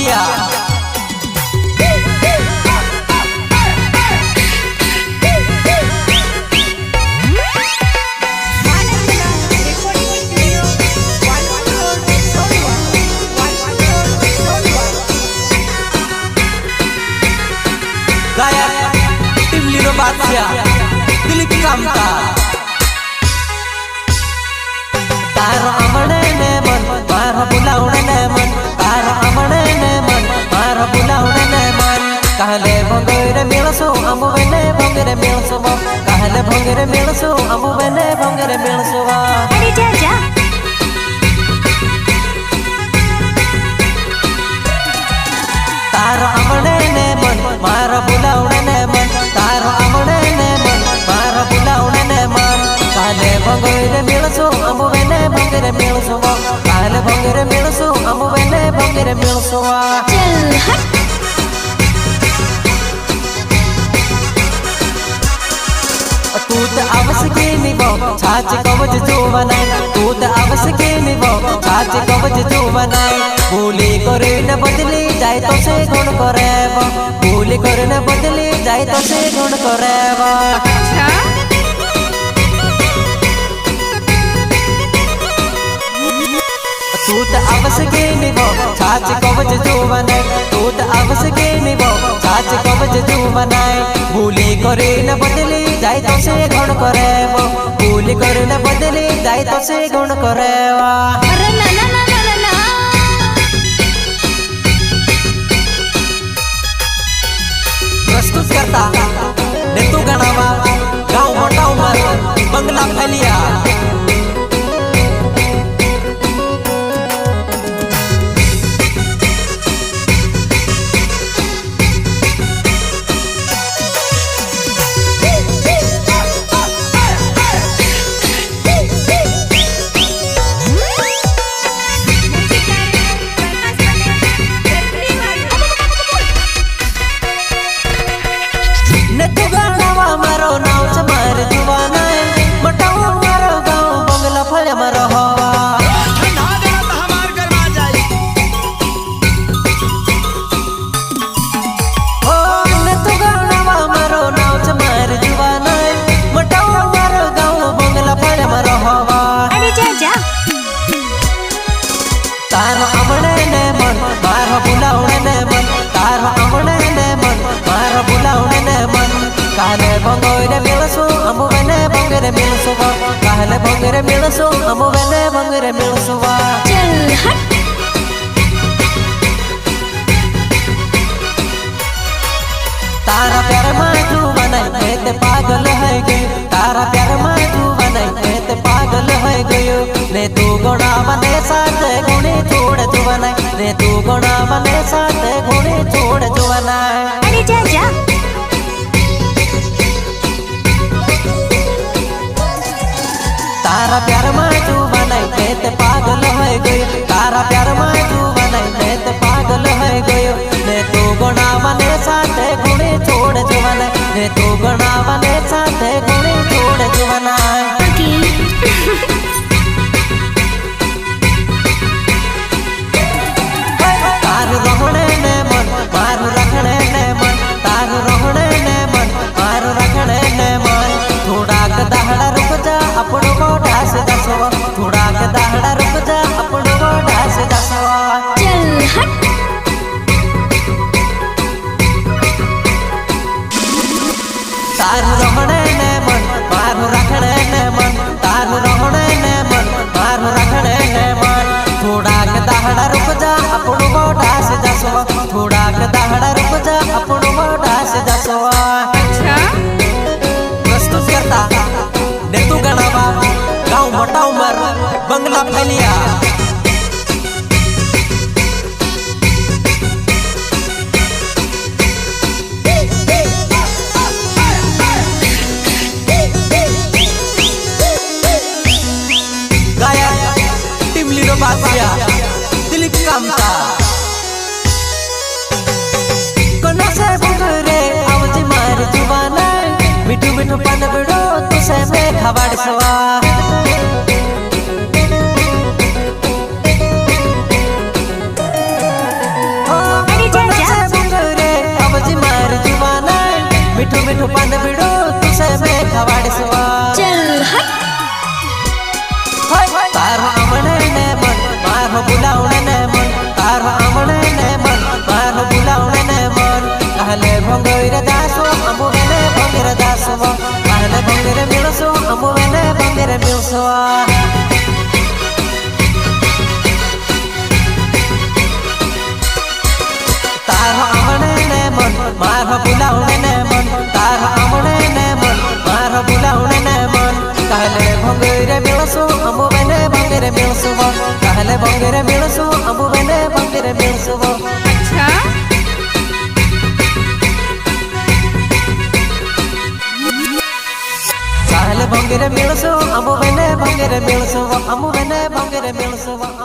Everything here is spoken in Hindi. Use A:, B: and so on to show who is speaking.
A: बासिया गायक टिमलीनो बासिया दिलीप कामता तारो आमणे ने मन मारो बुलावणे ने मन तारो आमणे ने मन मारो बुलावणे ने मन कहले भंगरे मिलसो अमुवेने भंगरे मिलसो कहले भंगरे मिलसो अमुवेने भंगरे मिलसो
B: अरे जा जा
A: तारो आमणे ने मन मारो बुलावणे ने मन तारो आमणे ने मन मारो बुलावणे ने मन कहले भंगरे मिलसो अमुवेने भंगरे मिलसो कहले भंगरे मिलसो अमुवेने भंगरे मिलसो
B: चल हट
A: तू तो आवस के निभो छाछ कवच जो बनाए तू तो आवस के निभो छाछ कवच जो बनाए भूले करे न बदले जाए तो से गुण करेबो भूले करे न बदले जाए तो से गुण करेबो
B: अच्छा
A: तू तो आवस के निभो छाछ कवच जो बनाए तू तो आवस के निभो छाछ कवच जो बनाए भूले करे न बदले जाए तो से गुण करेबो भूले करे न बदले जाए तो से गुण करेबो
B: अरे ना ना ना ना ना
A: प्रस्तुत करता नेतू गणावा गाँव मोटा उमर बंगला फैलिया नेतू गणावा मारो नाव चमार जुवाना मोटा उमर गाँव बंगला फैलिया मारो हवा
B: अरे जा जा
A: तारो आमणे ने मन मारो बुलावणे ने मन तारो आमणे ने मन मारो बुलावणे ने मन कहले भंगरे मिलसो अमुवेने भंगरे मिलसो कहले भंगरे मिलसो अमुवेने भंगरे मिलसो
B: चल हट
A: तारा प्यार में तू बनाई मैं ते पागल है गई तारा प्यार में तू बनाई मैं ते पागल है गयो ने तू गुणा बने साथ गुणे छोड़ तू बनाई ने तू गुणा बने साथ गुणे छोड़ तू बनाई
B: अरे जा जा
A: तारा प्यार में तू बनाई मैं ते पागल है गयो तारा प्यार में तू बनाई मैं ते पागल है गयो ने तू गुणा बने साथ गुणे छोड़ तू बनाई ने तू गुणा बने साथ गुणे छोड़ तू बनाई
B: ओके
A: तार रोहणे ने मन मारू रखणे ने मन तार रोहणे ने मन मारू रखणे ने मन थोड़ा क दहड़ा रुक जा अपनो गोटा से दसवा थोड़ा क दहड़ा रुक जा अपनो गोटा से दसवा
B: चल हट
A: तार रोहणे ने मन मारू रखणे ने मन तार रोहणे ने मन मारू रखणे ने मन थोड़ा क दहड़ा रुक जा अपनो गोटा से दसवा थोड़ा क दहड़ा रुक जा अपनो गोटा से दसवा
B: अच्छा
A: प्रस्तुत करता नेतू गणावा गाँव मोटा उमर बंगला फैलिया गायक टिमलीनो बासिया दिलीप कामता कोना से भंगरे आवजी मार जुबाना मिठू मिठू पान बिड़ो तुसे में खबाड़ सवा मीठू मीठू पान बिड़ू तुसे मैं खवाड़सवा
B: चल हट
A: तारो आमणे ने मन मारो बुलावणे ने मन तारो आमणे ने मन मारो बुलावणे ने मन कहले भंगीर दासो अमु वेने भंगीर दासो कहले भंगीर मिलसो अमु वेने भंगीर मिलसो तारो आमणे ने मन मारो बुलावणे ने मन तारो आमणे ने मन मारो बुलावणे ने मन कहले भंगीर मिलसो अमु वेने भंगीर मिलसो कहले भंगीर मिलसो अमु वेने भंगीर मिलसो
B: अच्छा
A: कहले भंगीर मिलसो अमु वेने भंगीर मिलसो अमु वेने भंगीर मिलसो